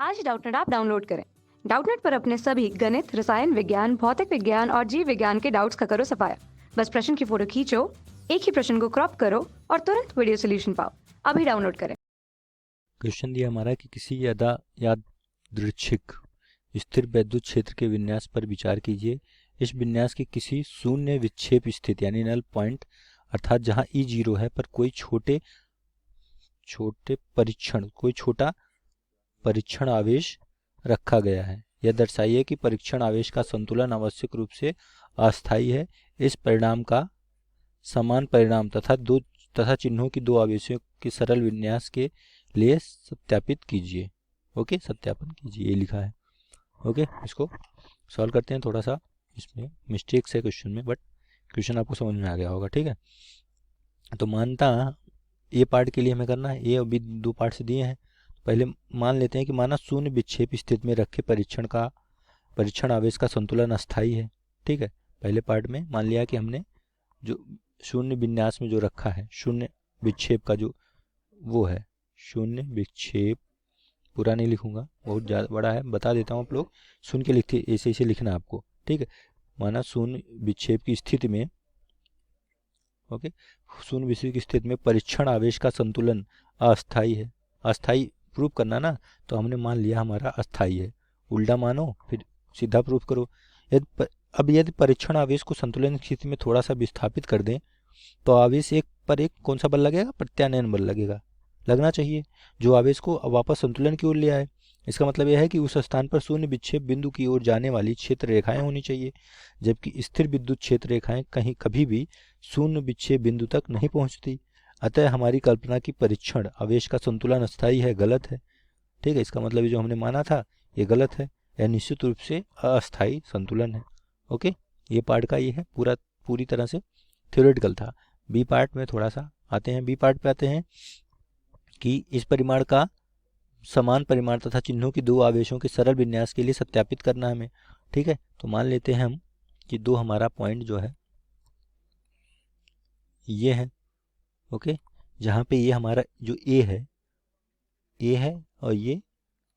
आज Doubtnut app download करें। Doubtnut पर अपने सभी गणित, रसायन विज्ञान, भौतिक विज्ञान और जीव विज्ञान के डाउट्स का करो सफाया। बस प्रश्न की फोटो खींचो, एक ही प्रश्न को क्रॉप करो और तुरंत वीडियो सोल्यूशन पाओ। अभी डाउनलोड करें। क्वेश्चन दिया हमारा कि किसी यादृच्छिक स्थिर वैद्युत क्षेत्र के विन्यास पर विचार कीजिए। इस विन्यास की किसी शून्य विक्षेप स्थिति यानी नल पॉइंट अर्थात जहां ई जीरो है पर कोई छोटा परीक्षण आवेश रखा गया है। यह दर्शाइए कि परीक्षण आवेश का संतुलन आवश्यक रूप से अस्थायी है। इस परिणाम का समान परिणाम तथा चिन्हों की दो आवेशों के सरल विन्यास के लिए सत्यापित कीजिए। ओके, सत्यापन कीजिए, ये लिखा है। ओके, इसको सॉल्व करते हैं। थोड़ा सा इसमें मिस्टेक्स है क्वेश्चन में, बट क्वेश्चन आपको समझ में आ गया होगा। ठीक है, तो मानता ए पार्ट के लिए हमें करना है, ए और बी दो पार्ट से दिए हैं। पहले मान लेते हैं कि माना शून्य विक्षेप स्थिति में रखे परीक्षण आवेश का संतुलन अस्थायी है। ठीक है, पहले पार्ट में मान लिया कि हमने जो शून्य विन्यास में जो रखा है, शून्य विक्षेप का जो वो है, शून्य विक्षेप, पूरा नहीं लिखूंगा, बहुत ज़्यादा बड़ा है, बता देता हूँ। आप लोग सुन के लिखते, ऐसे ऐसे लिखना आपको। ठीक है, माना शून्य विक्षेप की स्थिति में, ओके, शून्य विक्षेप की स्थिति में परीक्षण आवेश का संतुलन अस्थायी है। अस्थायी प्रूव करना ना, तो हमने मान लिया हमारा अस्थायी है। उल्टा मानो फिर सीधा प्रूफ करो। अब यदि परीक्षण आवेश को संतुलन की स्थिति में थोड़ा सा विस्थापित कर दें तो आवेश एक पर एक कौन सा बल लगेगा? प्रत्यानयन बल लगेगा, लगना चाहिए, जो आवेश को वापस संतुलन की ओर ले आए। इसका मतलब यह है कि उस स्थान पर शून्य विक्षेप बिंदु की ओर जाने वाली क्षेत्र रेखाएं होनी चाहिए, जबकि स्थिर विद्युत क्षेत्र रेखाएं कभी भी शून्य विक्षेप बिंदु तक नहीं पहुंचती। अतः हमारी कल्पना की परीक्षण आवेश का संतुलन अस्थायी है, गलत है। ठीक है, इसका मतलब जो हमने माना था ये गलत है, यह निश्चित रूप से अस्थायी संतुलन है। ओके, ये पार्ट का ये है, पूरी तरह से थ्योरेटिकल था। बी पार्ट में थोड़ा सा आते हैं। बी पार्ट पे आते हैं कि इस परिमाण का समान परिमाण तथा चिन्हों की दो आवेशों के सरल विन्यास के लिए सत्यापित करना हमें। ठीक है, तो मान लेते हैं हम कि दो हमारा पॉइंट जो है ये है। ओके, जहाँ पे ये हमारा जो ए है और ये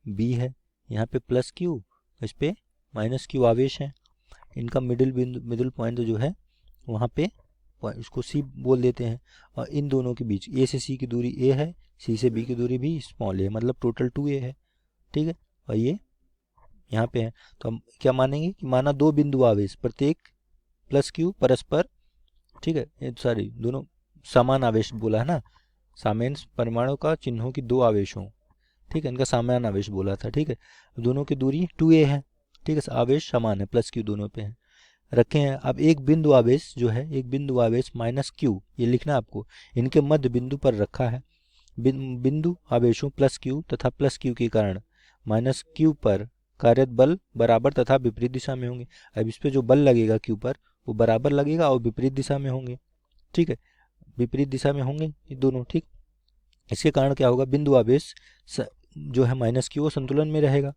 बी है, यहाँ पे प्लस क्यू, इस पे माइनस क्यू आवेश है। इनका मिडिल पॉइंट जो है वहाँ पे इसको सी बोल देते हैं, और इन दोनों के बीच ए से सी की दूरी ए है, सी से बी की दूरी भी स्मॉल है, मतलब टोटल 2a है। ठीक है, और ये यहाँ पे है। तो हम क्या मानेंगे कि माना दो बिंदु आवेश प्रत्येक प्लस क्यू परस्पर, ठीक है, सॉरी, दोनों समान आवेश बोला है ना, सामेन परमाणु का चिन्हों की दो आवेशों, ठीक है, इनका समान आवेश बोला था। ठीक है, दोनों की दूरी 2a है। ठीक है, आवेश समान है, प्लस क्यू दोनों पे है, रखे हैं। अब एक बिंदु आवेश जो है, एक बिंदु आवेश माइनस क्यू, ये लिखना आपको, इनके मध्य बिंदु पर रखा है। बिंदु आवेशों प्लस क्यू तथा प्लस क्यू के कारण माइनस क्यू पर कार्यरत बल बराबर तथा विपरीत दिशा में होंगे। अब इस पे जो बल लगेगा क्यू पर वो बराबर लगेगा और विपरीत दिशा में होंगे। ठीक है, विपरीत दिशा में होंगे ये दोनों। ठीक, इसके कारण क्या होगा, बिंदु आवेश जो है माइनस क्यू वो संतुलन में रहेगा।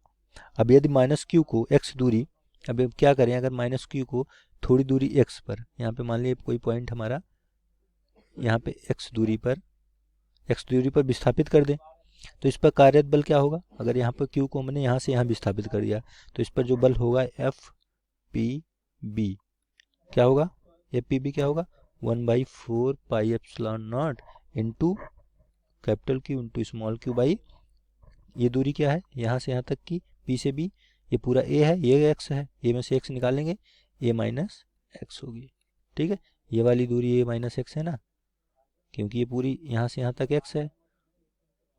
अब यदि माइनस क्यू को एक्स दूरी, अब क्या करें, अगर माइनस क्यू को थोड़ी दूरी एक्स पर, यहाँ पे मान लीजिए कोई पॉइंट हमारा यहाँ पे एक्स दूरी पर विस्थापित कर दें, तो इस पर कार्यरत बल क्या होगा? अगर यहाँ पर क्यू को हमने यहाँ से यहाँ विस्थापित कर दिया तो इस पर जो बल होगा एफ पी बी, क्या होगा? एफ पी बी क्या होगा? 1/4 pi epsilon not into capital Q into small Q by, ये दूरी क्या है यहाँ से यहाँ तक की, पी से बी, ये पूरा ए है, ये एक्स है, ए में से एक्स निकालेंगे, ए माइनस एक्स होगी। ठीक है, ये वाली दूरी ए माइनस एक्स है ना, क्योंकि ये पूरी यहाँ से यहाँ तक एक्स है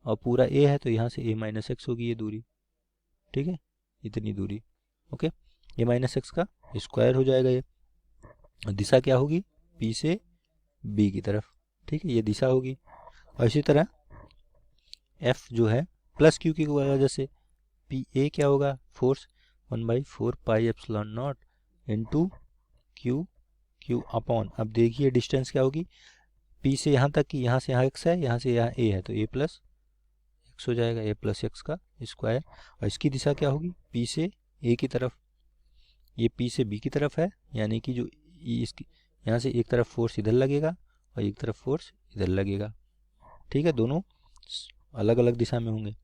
और पूरा ए है, तो यहाँ से ए माइनस एक्स होगी ये दूरी। ठीक है, इतनी दूरी। ओके, ए माइनस एक्स का स्क्वायर हो जाएगा ये। दिशा क्या होगी? पी से बी की तरफ। ठीक है, ये दिशा होगी। और इसी तरह एफ जो है प्लस क्यू की वजह से पी ए क्या होगा? Force 1/4 pi epsilon not into Q upon, अब देखिए डिस्टेंस क्या होगी, पी से यहाँ तक की, यहाँ से यहाँ एक्स है, यहाँ से यहाँ ए है, तो ए प्लस एक्स हो जाएगा, ए प्लस एक्स का स्क्वायर। और इसकी दिशा क्या होगी? पी से ए की तरफ, ये पी से बी की तरफ है, यानी कि जो इसकी यहाँ से एक तरफ फोर्स इधर लगेगा और एक तरफ फोर्स इधर लगेगा। ठीक है, दोनों अलग अलग दिशा में होंगे।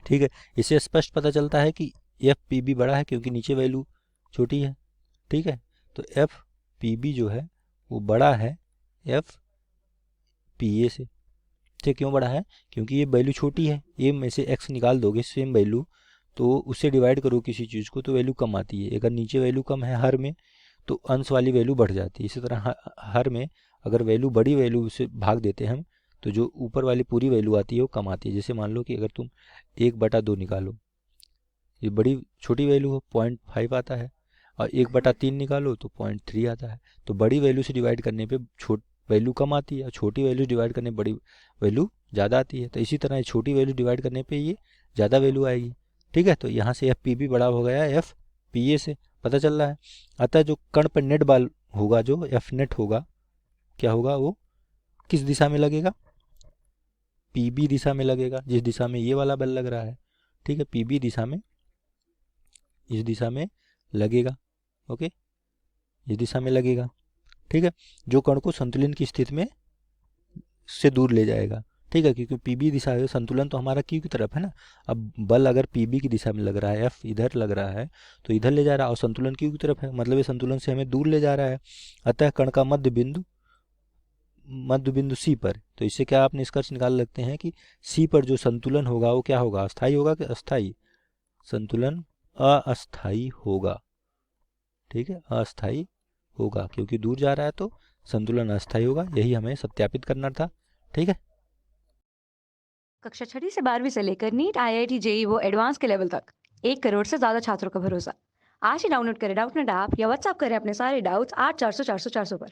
ठीक है, इससे स्पष्ट पता चलता है कि एफ पी बी बड़ा है क्योंकि नीचे वैल्यू छोटी है। ठीक है, तो एफ पी बी जो है वो बड़ा है एफ पी ए से। ठीक, क्यों बड़ा है? क्योंकि ये वैल्यू छोटी है, ए में से एक्स निकाल दोगे सेम वैल्यू तो उससे डिवाइड करो किसी चीज़ को तो वैल्यू कम आती है। अगर नीचे वैल्यू कम है हर में तो अंश वाली वैल्यू बढ़ जाती है। इसी तरह हर में अगर वैल्यू बड़ी वैल्यू से भाग देते हैं हम तो जो ऊपर वाली पूरी वैल्यू आती है वो कम आती है। जैसे मान लो कि अगर तुम 1/2 निकालो, ये बड़ी छोटी वैल्यू है 0.5 आता है, और 1/3 निकालो तो 0.3 आता है। तो बड़ी वैल्यू से डिवाइड करने पे वैल्यू कम आती है और छोटी वैल्यू डिवाइड करने पे बड़ी वैल्यू ज़्यादा आती है। तो इसी तरह छोटी वैल्यू डिवाइड करने पे ये ज़्यादा वैल्यू आएगी। ठीक है, तो यहाँ से एफ पी बी बड़ा हो गया एफ पी ए से, पता चल रहा है। अतः जो कण पर नेट बल होगा, जो एफ नेट होगा, क्या होगा, वो किस दिशा में लगेगा? पी बी दिशा में लगेगा, जिस दिशा में ये वाला बल लग रहा है। ठीक है, पी बी दिशा में, इस दिशा में लगेगा। ओके, इस दिशा में लगेगा। ठीक है, जो कण को संतुलन की स्थिति में से दूर ले जाएगा। ठीक है, क्योंकि पी बी दिशा है, संतुलन तो हमारा क्यू की तरफ है ना। अब बल अगर पी बी की दिशा में लग रहा है, एफ इधर लग रहा है तो इधर ले जा रहा है, और संतुलन क्यू की तरफ है, मतलब ये संतुलन से हमें दूर ले जा रहा है। अतः कण का मध्य बिंदु सी पर, तो इससे क्या आप निष्कर्ष निकाल सकते हैं कि सी पर जो संतुलन होगा वो क्या होगा, अस्थाई होगा कि अस्थाई? संतुलन अस्थाई होगा। ठीक है, अस्थाई होगा, क्योंकि दूर जा रहा है तो संतुलन अस्थाई होगा। यही हमें सत्यापित करना था। ठीक है, कक्षा 6वीं से 12वीं से लेकर नीट, आईआईटी, जेई वो एडवांस के लेवल तक 1 करोड़ से ज्यादा छात्रों का भरोसा। आज ही डाउनलोड करें डाउटनेट ऐप या व्हाट्सएप करें अपने सारे डाउट्स 8400 400 400 पर।